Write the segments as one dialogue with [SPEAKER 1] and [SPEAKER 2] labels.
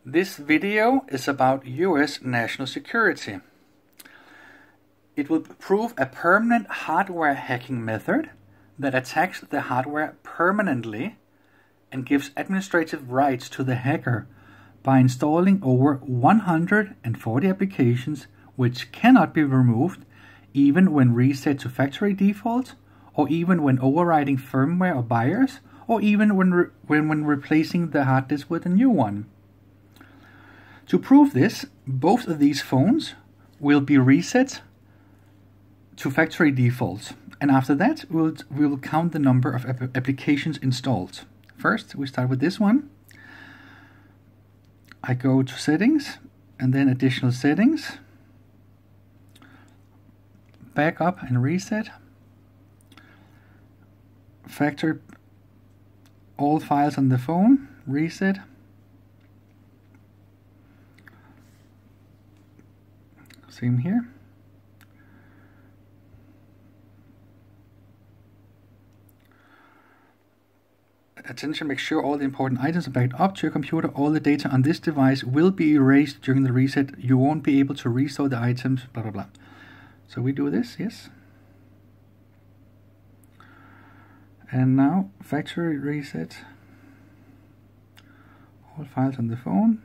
[SPEAKER 1] This video is about US national security. It will prove a permanent hardware hacking method that attacks the hardware permanently and gives administrative rights to the hacker by installing over 140 applications which cannot be removed even when reset to factory default, or even when overwriting firmware or BIOS, or even when replacing the hard disk with a new one. To prove this, both of these phones will be reset to factory default, and after that we will count the number of applications installed. First, we start with this one. I go to settings and then additional settings, backup and reset, factory, all files on the phone, reset, same here. Attention, make sure all the important items are backed up to your computer. All the data on this device will be erased during the reset. You won't be able to restore the items, blah, blah, blah. So we do this, yes. And now factory reset. All files on the phone.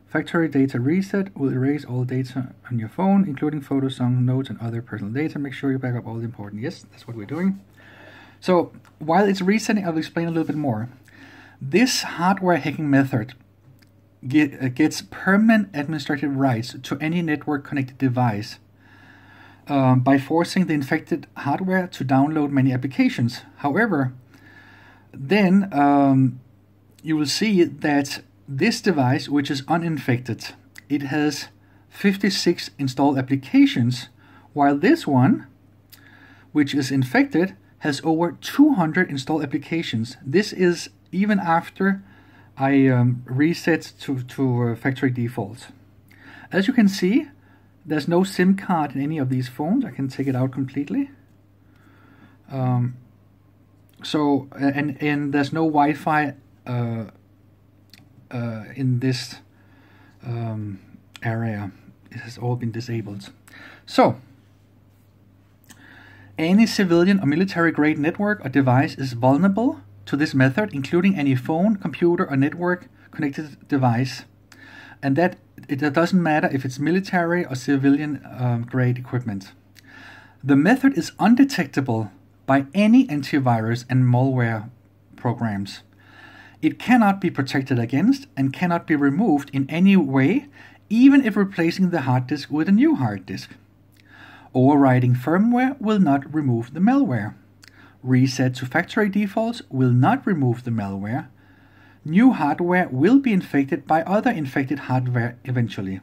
[SPEAKER 1] Factory data reset will erase all data on your phone, including photos, songs, notes, and other personal data. Make sure you back up all the important. Yes, that's what we're doing. So while it's resetting, I'll explain a little bit more. This hardware hacking method gets permanent administrative rights to any network connected device by forcing the infected hardware to download many applications. However, then you will see that this device, which is uninfected, it has 56 installed applications, while this one, which is infected, has over 200 installed applications. This is even after I reset to factory default. As you can see, there's no SIM card in any of these phones. I can take it out completely. And there's no Wi-Fi in this area. It has all been disabled. So any civilian or military-grade network or device is vulnerable to this method, including any phone, computer, or network-connected device. And that it doesn't matter if it's military or civilian-grade equipment. The method is undetectable by any antivirus and malware programs. It cannot be protected against and cannot be removed in any way, even if replacing the hard disk with a new hard disk. Overwriting firmware will not remove the malware. Reset to factory defaults will not remove the malware. New hardware will be infected by other infected hardware eventually.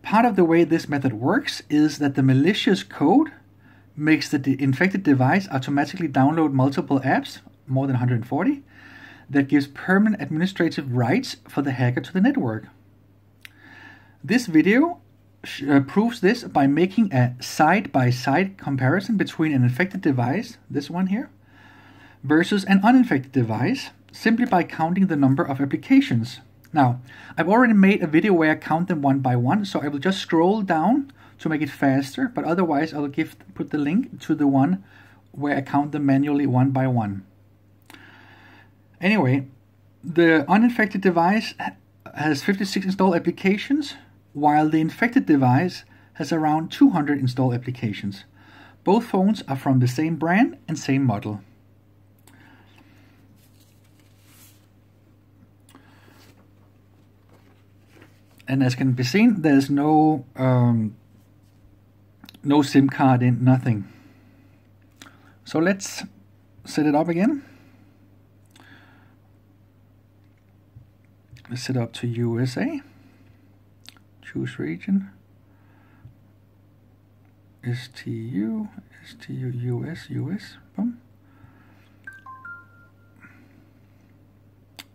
[SPEAKER 1] Part of the way this method works is that the malicious code makes the infected device automatically download multiple apps, more than 140, that gives permanent administrative rights for the hacker to the network. This video proves this by making a side-by-side comparison between an infected device, this one here, versus an uninfected device, simply by counting the number of applications. Now, I've already made a video where I count them one by one, so I will just scroll down to make it faster, but otherwise I'll put the link to the one where I count them manually one by one. Anyway, the uninfected device has 56 installed applications, while the infected device has around 200 installed applications. Both phones are from the same brand and same model. And as can be seen, there's no SIM card in, nothing. So let's set it up again. Let's set up to USA. Choose region. STU, US, US. Boom.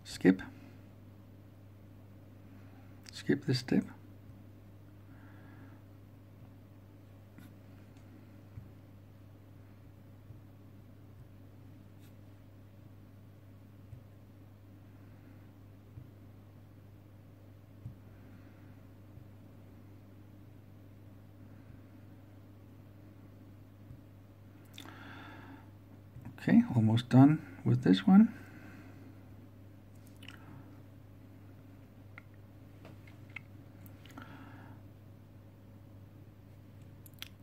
[SPEAKER 1] Skip. Skip this step. Okay, almost done with this one.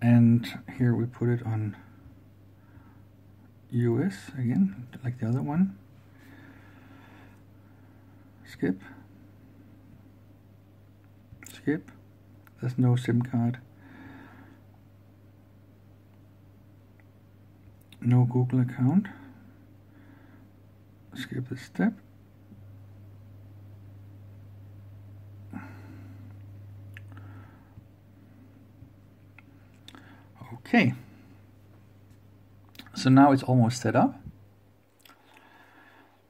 [SPEAKER 1] And here we put it on US again, like the other one. Skip. Skip. There's no SIM card. No Google account. Skip this step. Okay. So now it's almost set up.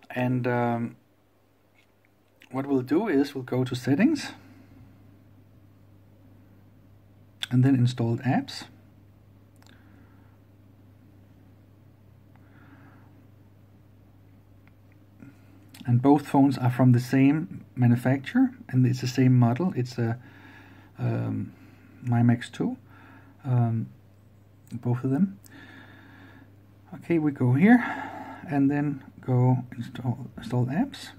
[SPEAKER 1] And what we'll do is we'll go to settings and then installed apps. And both phones are from the same manufacturer and it's the same model. It's a MyMax 2, both of them. Okay, we go here and then go install apps.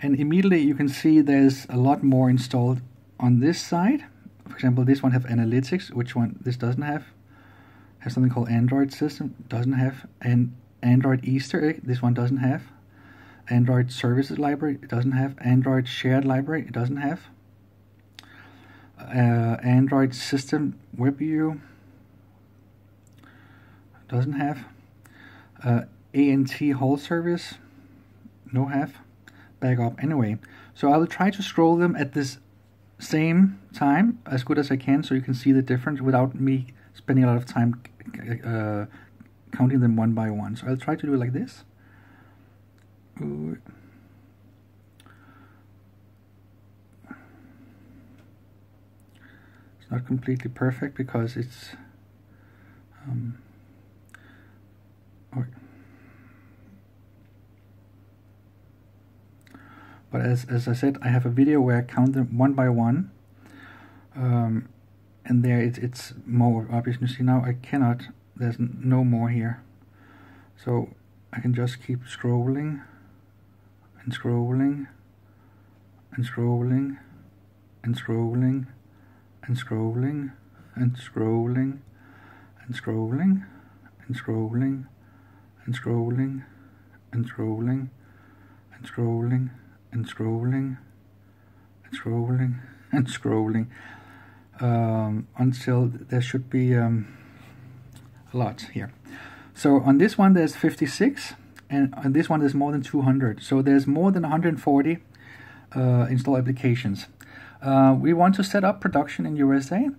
[SPEAKER 1] And immediately you can see there's a lot more installed on this side. For example, this one have analytics, which one this doesn't have. Has something called Android system, doesn't have. And Android Easter egg, this one doesn't have. Android services library, it doesn't have. Android shared library, it doesn't have. Android system web view, doesn't have. ANT whole service, no have. Backup anyway. So I will try to scroll them at this same time as good as I can so you can see the difference without me spending a lot of time counting them one by one. So I'll try to do it like this. Ooh. It's not completely perfect because it's but as I said, I have a video where I count them one by one, and there it's more obvious. You see now I cannot, there's no more here, so I can just keep scrolling and scrolling and scrolling and scrolling and scrolling and scrolling and scrolling and scrolling and scrolling and scrolling and scrolling and scrolling and scrolling and scrolling until there should be a lot here. So on this one there's 56, and on this one there's more than 200. So there's more than 140 install applications. We want to set up production in USA.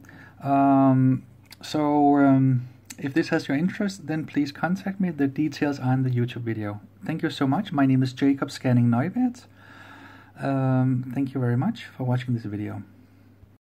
[SPEAKER 1] If this has your interest, then please contact me. The details are in the YouTube video. Thank you so much. My name is Jacob Scanning Neubert. Thank you very much for watching this video.